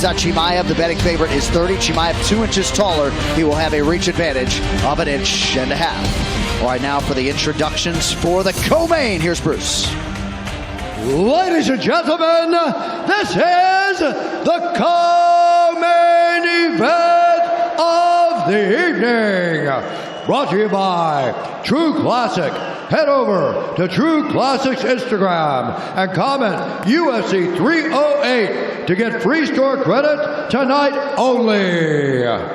Khamzat Chimaey, the betting favorite, is 30. Chimaey 2 inches taller. He will have a reach advantage of 1.5 inches. All right, now for the introductions for the co-main. Here's Bruce. Ladies and gentlemen, this is the co-main event of the evening. Brought to you by True Classic. Head over to True Classic's Instagram and comment UFC 308 to get free store credit tonight only. And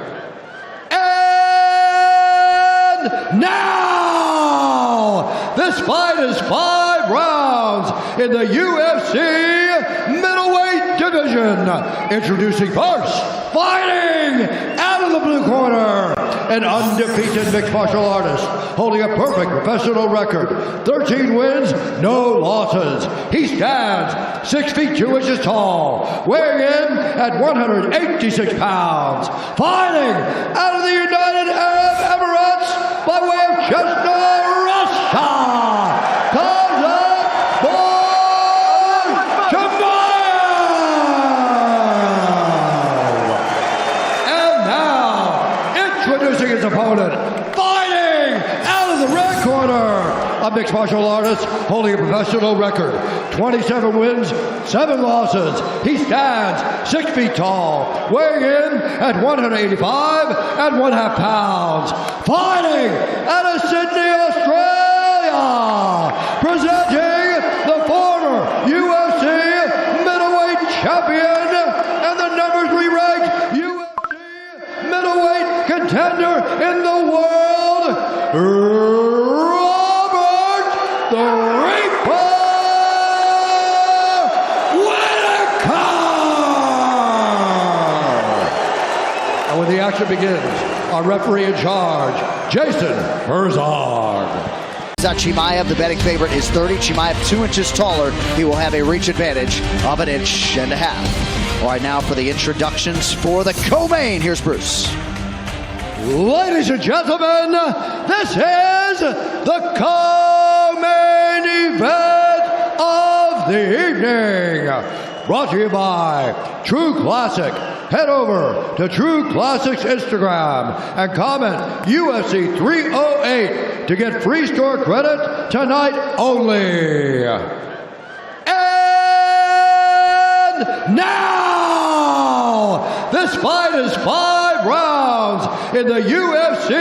now, this fight is 5 rounds in the UFC middleweight division. Introducing first, fighting out of the blue corner, an undefeated mixed martial artist holding a perfect professional record, 13 wins, no losses. He stands 6 feet 2 inches tall, weighing in at 186 pounds. Fighting out of the United Arab Emirates by way of Chester, Russia, Khamzat Chimaey. And now, introducing his opponent, fighting out of the red corner, a mixed martial artist holding a professional record, 27 wins, 7 losses. He stands 6 feet tall, weighing in at 185 and 1/2 pounds. Fighting out of Sydney, Australia, presenting the former UFC middleweight champion and the number 3 ranked UFC middleweight contender in the world, Rubert Wittaker. And when the action begins, our referee in charge, Jason Herzog. Khamzat Chimaey, the betting favorite, is 30. Chimaey 2 inches taller. He will have a reach advantage of 1.5 inches. All right, now for the introductions for the co-main. Here's Bruce. Ladies and gentlemen, this is the co-main event of the evening. Brought to you by True Classic. Head over to True Classic's Instagram and comment UFC 308 to get free store credit tonight only. And now, this fight is 5 rounds in the UFC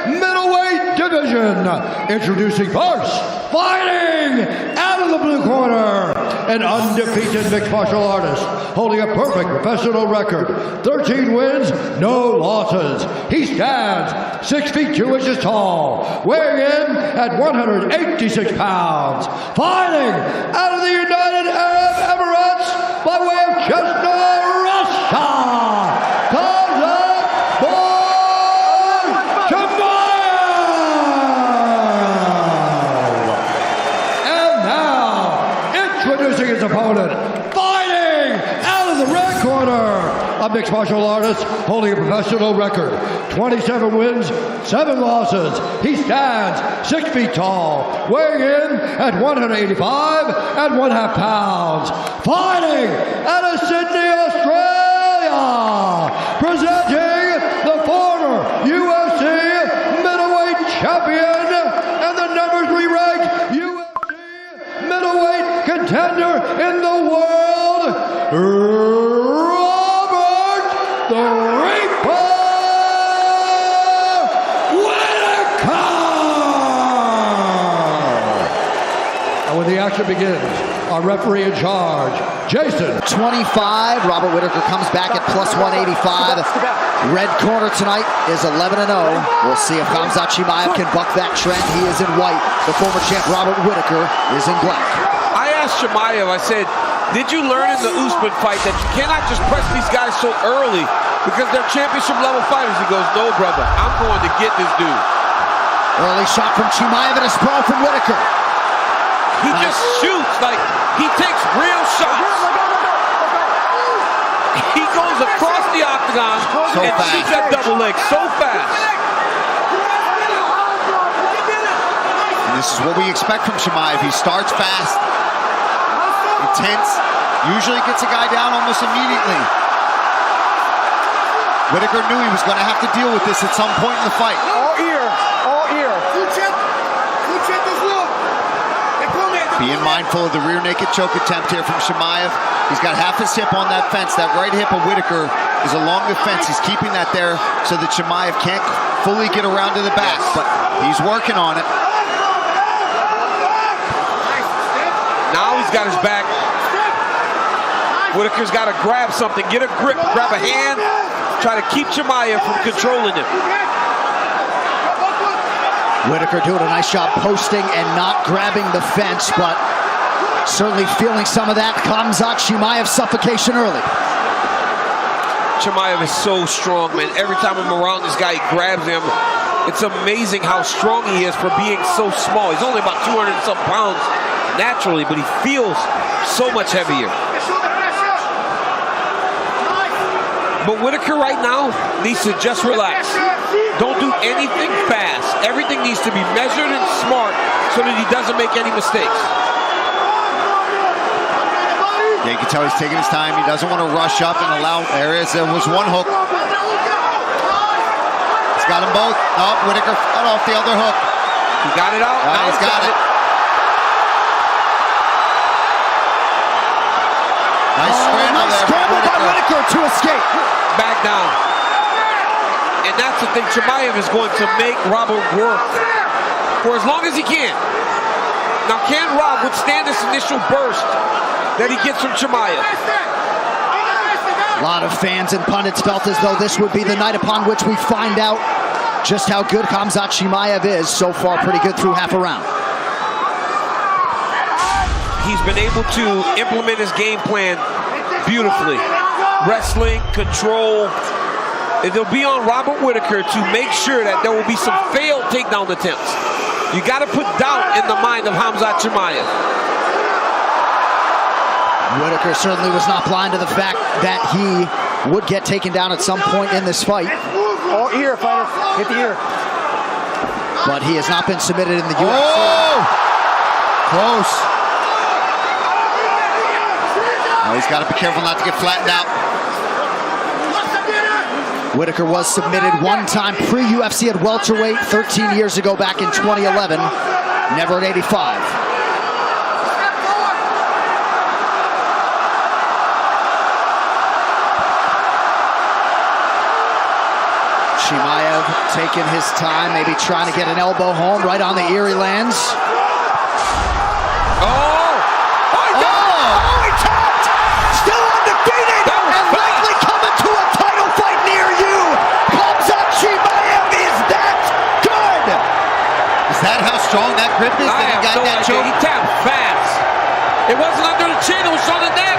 middleweight division. Introducing first, fighting out of the blue corner, an undefeated mixed martial artist holding a perfect professional record, 13 wins, no losses. He stands 6 feet 2 inches tall, weighing in at 186 pounds. Fighting out of the United Arab Emirates by way of Chester, Russia, Khamzat Chimaey. And now, introducing his opponent, fighting out of the red corner, a mixed martial artist holding a professional record, 27 wins, 7 losses. He stands 6 feet tall, weighing in at 185 and 1/2 pounds. Fighting out of Sydney, Australia, presenting the former UFC middleweight champion and the number 3 ranked UFC middleweight contender in the world, Rubert Wittaker. And when the action begins, our referee in charge, Jason. 25. Rubert Wittaker comes back at plus 185. Red corner tonight is 11-0. We'll see if Khamzat Chimaey can buck that trend. He is in white. The former champ Rubert Wittaker is in black. I asked Chimaey, I said, did you learn in the Usman fight that you cannot just press these guys so early because they're championship level fighters? He goes, no, brother, I'm going to get this dude. Early shot from Chimaey and a sprawl from Wittaker. He just shoots, like, he takes real shots. He goes across the octagon and shoots that double leg so fast. And this is what we expect from Chimaey. He starts fast, intense, usually gets a guy down almost immediately. Wittaker knew he was going to have to deal with this at some point in the fight. All ear, all ear. Being mindful of the rear naked choke attempt here from Chimaev. He's got half his hip on that fence. That right hip of Wittaker is along the fence. He's keeping that there so that Chimaev can't fully get around to the back, but he's working on it. Now he's got his back. Wittaker's got to grab something, get a grip, grab a hand, try to keep Chimaev from controlling him. Wittaker doing a nice job posting and not grabbing the fence, but certainly feeling some of that Khamzat Chimaev suffocation early. Chimaev is so strong, man. Every time I'm around this guy, he grabs him. It's amazing how strong he is for being so small. He's only about 200 and some pounds naturally, but he feels so much heavier. But Wittaker right now needs to just relax. Don't do anything fast. Everything needs to be measured and smart so that he doesn't make any mistakes. Yeah, you can tell he's taking his time. He doesn't want to rush up and allow. There was one hook. He's got them both. Oh, Wittaker cut off the other hook. He got it out. Now he's got it. Nice scramble nice there scramble by Wittaker to escape. Back down. And that's the thing. Chimaev is going to make Robert work for as long as he can. Now, can Rob withstand this initial burst that he gets from Chimaev? A lot of fans and pundits felt as though this would be the night upon which we find out just how good Khamzat Chimaev is. So far, pretty good through half a round. He's been able to implement his game plan beautifully. Wrestling, control. It'll be on Robert Wittaker to make sure that there will be some failed takedown attempts. You got to put doubt in the mind of Khamzat Chimaev. Wittaker certainly was not blind to the fact that he would get taken down at some point in this fight. All ear, fighter. Hit the ear. But he has not been submitted in the UFC. Oh! Close. Now he's got to be careful not to get flattened out. Wittaker was submitted one time pre-UFC at welterweight 13 years ago back in 2011. Never at 85. Chimaev taking his time, maybe trying to get an elbow home right on the ear he lands. He tapped! Still undefeated and likely coming to a title fight near you. Khamzat Chimaev is that good. Is that how strong that grip is? I have no idea. He tapped fast. It wasn't under the chin, it was on the neck.